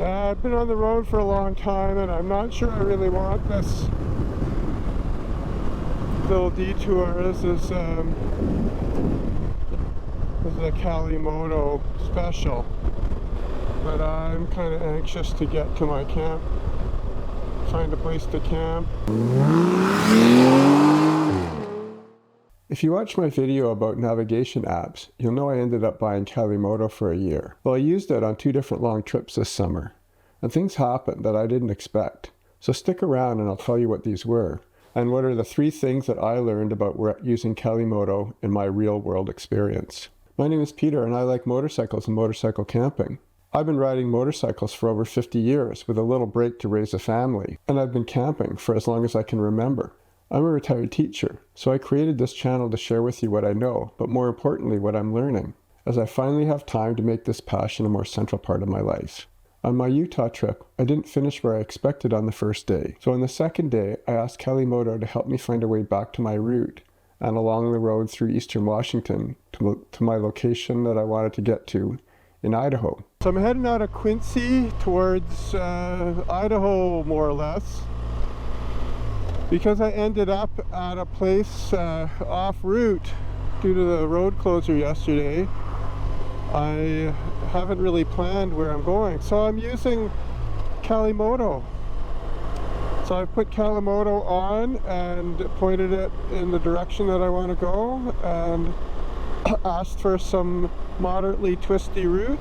I've been on the road for a long time and I'm not sure I really want this little detour. This is a Calimoto special, but I'm kind of anxious to get to my camp, find a place to camp. If you watch my video about navigation apps, you'll know I ended up buying Calimoto for a year. Well, I used it on 2 different long trips this summer, and things happened that I didn't expect. So stick around and I'll tell you what these were, and what are the 3 things that I learned about using Calimoto in my real-world experience. My name is Peter and I like motorcycles and motorcycle camping. I've been riding motorcycles for over 50 years with a little break to raise a family, and I've been camping for as long as I can remember. I'm a retired teacher, so I created this channel to share with you what I know, but more importantly, what I'm learning, as I finally have time to make this passion a more central part of my life. On my Utah trip, I didn't finish where I expected on the first day, so on the second day, I asked Calimoto to help me find a way back to my route and along the road through eastern Washington to my location that I wanted to get to in Idaho. So I'm heading out of Quincy towards Idaho, more or less, because I ended up at a place off route due to the road closure yesterday. I haven't really planned where I'm going, so I'm using Calimoto. So I put Calimoto on and pointed it in the direction that I want to go and asked for some moderately twisty route,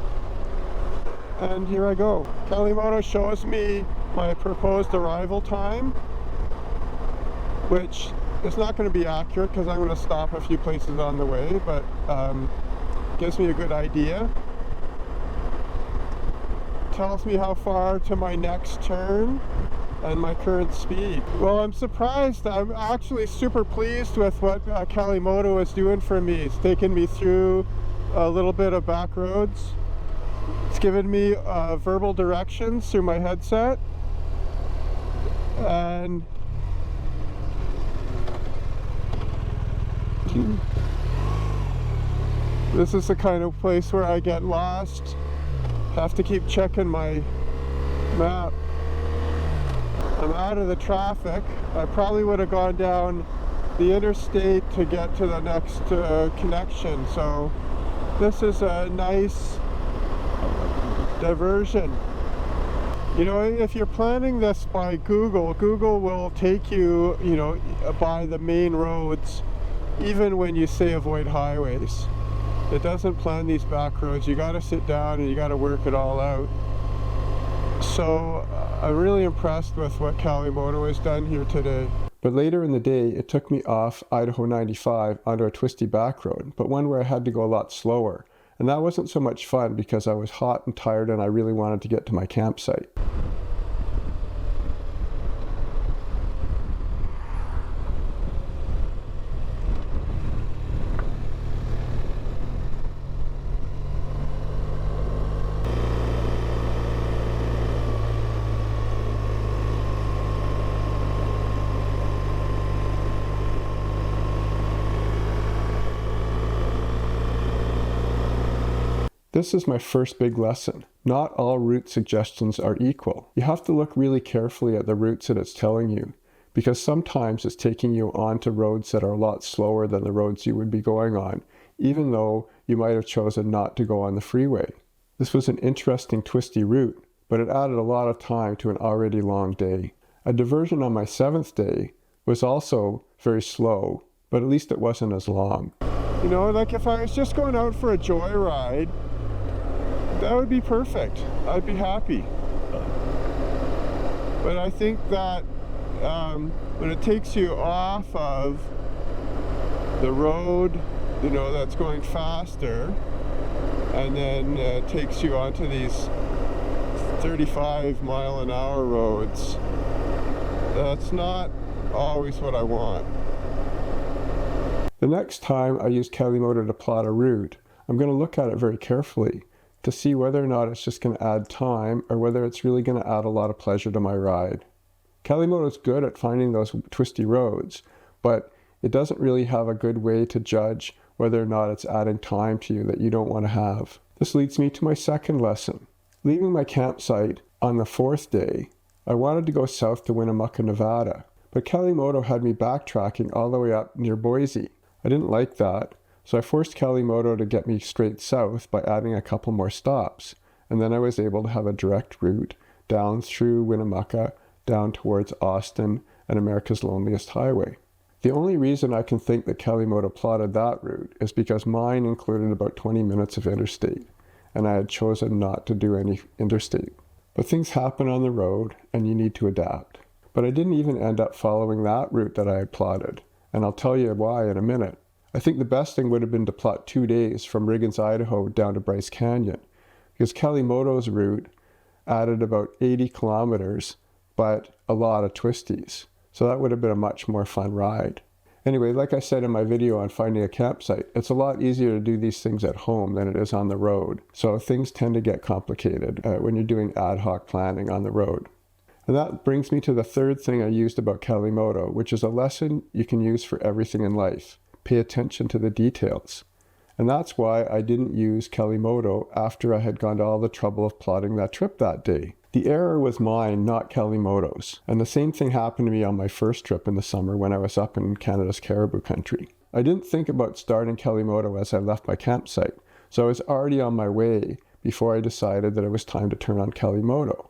and here I go. Calimoto shows me my proposed arrival time, which is not going to be accurate because I'm going to stop a few places on the way, but gives me a good idea. Tells me how far to my next turn and my current speed. Well, I'm surprised. I'm actually super pleased with what Calimoto is doing for me. It's taken me through a little bit of back roads. It's given me verbal directions through my headset, and this is the kind of place where I get lost. Have to keep checking my map. I'm out of the traffic. I probably would have gone down the interstate to get to the next connection. So this is a nice diversion. You know, if you're planning this by Google, Google will take you, you know, by the main roads, even when you say avoid highways. It doesn't plan these back roads. You got to sit down and you got to work it all out. So I'm really impressed with what Calimoto has done here today. But later in the day, it took me off Idaho 95 onto a twisty back road, but one where I had to go a lot slower. And that wasn't so much fun because I was hot and tired and I really wanted to get to my campsite. This is my first big lesson. Not all route suggestions are equal. You have to look really carefully at the routes that it's telling you, because sometimes it's taking you onto roads that are a lot slower than the roads you would be going on, even though you might have chosen not to go on the freeway. This was an interesting twisty route, but it added a lot of time to an already long day. A diversion on my 7th day was also very slow, but at least it wasn't as long. You know, like if I was just going out for a joyride, that would be perfect. I'd be happy. But I think that when it takes you off of the road, you know, that's going faster, and then takes you onto these 35-mile-an-hour roads, that's not always what I want. The next time I use Calimoto to plot a route, I'm going to look at it very carefully to see whether or not it's just going to add time or whether it's really going to add a lot of pleasure to my ride. Calimoto is good at finding those twisty roads, but it doesn't really have a good way to judge whether or not it's adding time to you that you don't want to have. This leads me to my second lesson. Leaving my campsite On the 4th day, I wanted to go south to Winnemucca, Nevada, but Calimoto had me backtracking all the way up near Boise. I didn't like that, so I forced Calimoto to get me straight south by adding a couple more stops, and then I was able to have a direct route down through Winnemucca, down towards Austin and America's Loneliest Highway. The only reason I can think that Calimoto plotted that route is because mine included about 20 minutes of interstate, and I had chosen not to do any interstate. But things happen on the road, and you need to adapt. But I didn't even end up following that route that I had plotted, and I'll tell you why in a minute. I think the best thing would have been to plot 2 days from Riggins, Idaho down to Bryce Canyon, because Calimoto's route added about 80 kilometers, but a lot of twisties. So that would have been a much more fun ride. Anyway, like I said in my video on finding a campsite, it's a lot easier to do these things at home than it is on the road. So things tend to get complicated when you're doing ad hoc planning on the road. And that brings me to the third thing I used about Calimoto, which is a lesson you can use for everything in life. Pay attention to the details. And that's why I didn't use Calimoto after I had gone to all the trouble of plotting that trip that day. The error was mine, not Calimoto's. And the same thing happened to me on my first trip in the summer when I was up in Canada's Caribou country. I didn't think about starting Calimoto as I left my campsite, so I was already on my way before I decided that it was time to turn on Calimoto.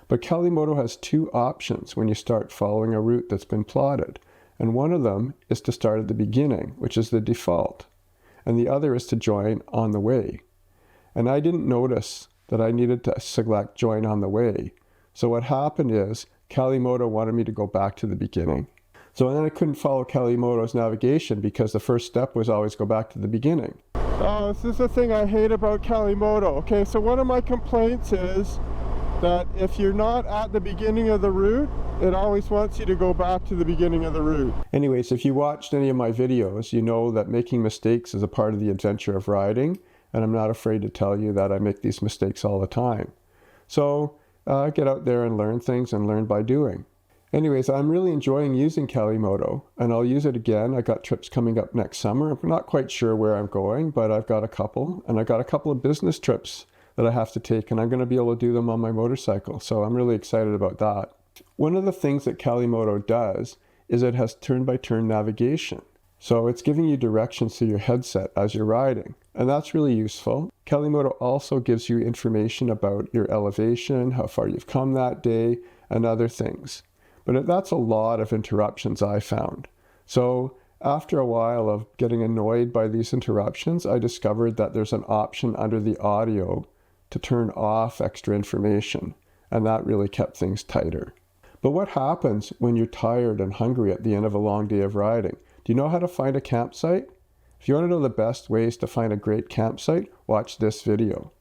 But Calimoto has 2 options when you start following a route that's been plotted, and one of them is to start at the beginning, which is the default, and the other is to join on the way. And I didn't notice that I needed to select join on the way. So what happened is Calimoto wanted me to go back to the beginning. So then I couldn't follow Calimoto's navigation because the first step was always go back to the beginning. Oh, this is the thing I hate about Calimoto. Okay, so one of my complaints is that if you're not at the beginning of the route, it always wants you to go back to the beginning of the route. Anyways, if you watched any of my videos, you know that making mistakes is a part of the adventure of riding, and I'm not afraid to tell you that I make these mistakes all the time. So get out there and learn things, and learn by doing. Anyways, I'm really enjoying using Calimoto, and I'll use it again. I got trips coming up next summer. I'm not quite sure where I'm going, but I've got a couple, and I got a couple of business trips that I have to take, and I'm going to be able to do them on my motorcycle. So I'm really excited about that. One of the things that Calimoto does is it has turn-by-turn navigation. So it's giving you directions through your headset as you're riding, and that's really useful. Calimoto also gives you information about your elevation, how far you've come that day, and other things. But that's a lot of interruptions I found. So after a while of getting annoyed by these interruptions, I discovered that there's an option under the audio to turn off extra information, and that really kept things tighter. But what happens when you're tired and hungry at the end of a long day of riding? Do you know how to find a campsite? If you want to know the best ways to find a great campsite, watch this video.